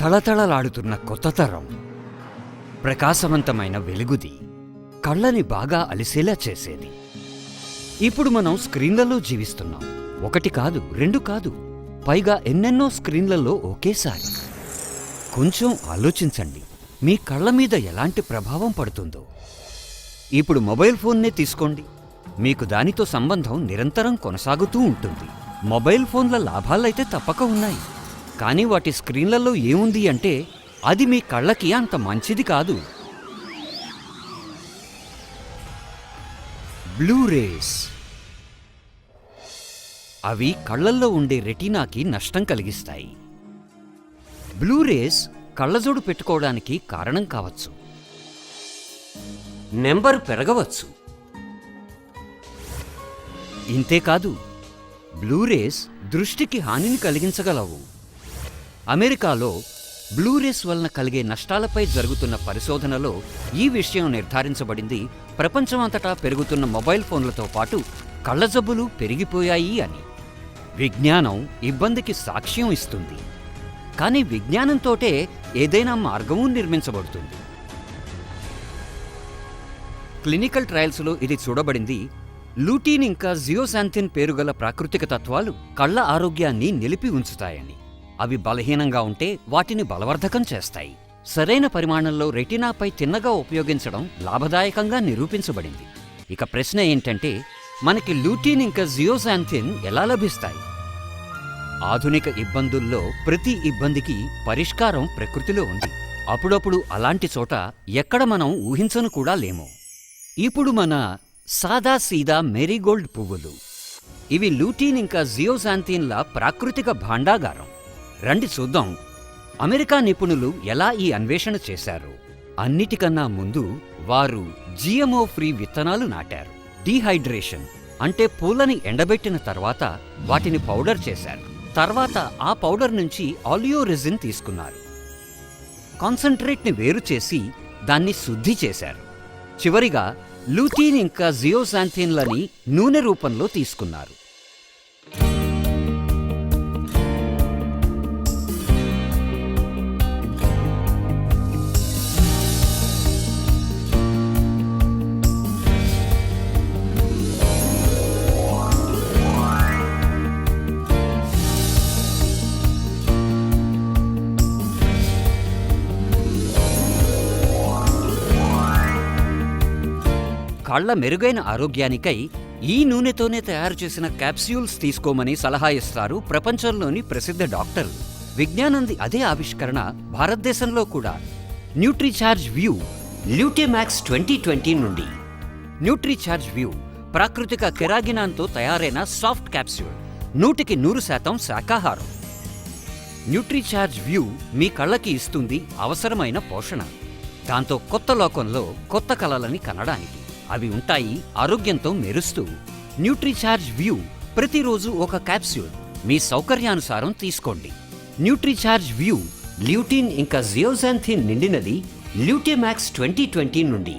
తళతళలాడుతున్న కొత్త తరం, ప్రకాశవంతమైన వెలుగుది, కళ్ళని బాగా అలిసేలా చేసేది. ఇప్పుడు మనం స్క్రీన్లలో జీవిస్తున్నాం. ఒకటి కాదు, రెండు కాదు, పైగా ఎన్నెన్నో స్క్రీన్లలో ఒకేసారి. కొంచెం ఆలోచించండి, మీ కళ్ళ మీద ఎలాంటి ప్రభావం పడుతుందో. ఇప్పుడు మొబైల్ ఫోన్నే తీసుకోండి. మీకు దానితో సంబంధం నిరంతరం కొనసాగుతూ ఉంటుంది. మొబైల్ ఫోన్ల లాభాలైతే తప్పక ఉన్నాయి, కానీ వాటి స్క్రీన్లలో ఏముంది అంటే అది మీ కళ్ళకి అంత మంచిది కాదు. బ్లూరేస్. అవి కళ్ళల్లో ఉండే రెటీనాకి నష్టం కలిగిస్తాయి. బ్లూరేస్ కళ్ళజోడు పెట్టుకోవడానికి కారణం కావచ్చు, నెంబర్ పెరగవచ్చు. ఇంతేకాదు, బ్లూరేస్ దృష్టికి హానిని కలిగించగలవు. అమెరికాలో బ్లూరేస్ వలన కలిగే నష్టాలపై జరుగుతున్న పరిశోధనలో ఈ విషయం నిర్ధారించబడింది. ప్రపంచమంతటా పెరుగుతున్న మొబైల్ ఫోన్లతో పాటు కళ్ళజబ్బులు పెరిగిపోయాయి అని. విజ్ఞానం ఇబ్బందికి సాక్ష్యం ఇస్తుంది, కానీ విజ్ఞానంతోటే ఏదైనా మార్గమూ నిర్మించబడుతుంది. క్లినికల్ ట్రయల్స్లో ఇది చూడబడింది. లూటీన్ ఇంకా జియోసాంథిన్ పేరుగల ప్రాకృతిక తత్వాలు కళ్ళ ఆరోగ్యాన్ని నిలిపి ఉంచుతాయని. అవి బలహీనంగా ఉంటే వాటిని బలవర్ధకం చేస్తాయి. సరైన పరిమాణంలో రెటీనాపై తిన్నగా ఉపయోగించడం లాభదాయకంగా నిరూపించబడింది. ఇక ప్రశ్న ఏంటంటే, మనకి లూటీన్ ఇంకా జియోసాంథిన్ ఎలా లభిస్తాయి? ఆధునిక ఇబ్బందుల్లో ప్రతి ఇబ్బందికి పరిష్కారం ప్రకృతిలో ఉంది. అప్పుడప్పుడు అలాంటి చోట ఎక్కడ మనం ఊహించను కూడా లేము. ఇప్పుడు మన సాదా సీదా మేరీగోల్డ్ పువ్వులు. ఇవి లూటీన్ ఇంకా జియోసాంథిన్ల ప్రాకృతిక భాండాగారం. రండి చూద్దాం అమెరికా నిపుణులు ఎలా ఈ అన్వేషణ చేశారు. అన్నిటికన్నా ముందు వారు జిఎంఓ ఫ్రీ విత్తనాలు నాటారు. డీహైడ్రేషన్ అంటే పూలని ఎండబెట్టిన తర్వాత వాటిని పౌడర్ చేశారు. తర్వాత ఆ పౌడర్ నుంచి ఆలియో రెజిన్ తీసుకున్నారు. కాన్సంట్రేట్ని వేరు చేసి దాన్ని శుద్ధి చేశారు. చివరిగా లూటీన్ ఇంకా జియోసాంథిన్లని నూనె రూపంలో తీసుకున్నారు. కళ్ళ మెరుగైన ఆరోగ్యానికై ఈ నూనెతోనే తయారు చేసిన క్యాప్స్యూల్స్ తీసుకోమని సలహా ఇస్తారు ప్రపంచంలోని ప్రసిద్ధ డాక్టర్లు. విజ్ఞానంది అదే ఆవిష్కరణ భారతదేశంలో కూడా. న్యూట్రీచార్జ్ వ్యూ ల్యూటెమాక్స్ 2020 నుండి. న్యూట్రీచార్జ్ వ్యూ ప్రాకృతిక కెరాగినాన్తో తయారైన సాఫ్ట్ క్యాప్స్యూల్, 100% శాకాహారం. న్యూట్రీచార్జ్ వ్యూ మీ కళ్ళకి ఇస్తుంది అవసరమైన పోషణ. దాంతో కొత్త లోకంలో కొత్త కళలని కనడానికి అవి ఉంటాయి ఆరోగ్యంతో మెరుస్తూ. న్యూట్రీచార్జ్ వ్యూ ప్రతిరోజు ఒక క్యాప్స్యూల్ మీ సౌకర్యానుసారం తీసుకోండి. న్యూట్రీచార్జ్ వ్యూ ల్యూటీన్ ఇంకా జియోసాంథిన్ నిండినది ల్యూటెమాక్స్ 2020 నుండి.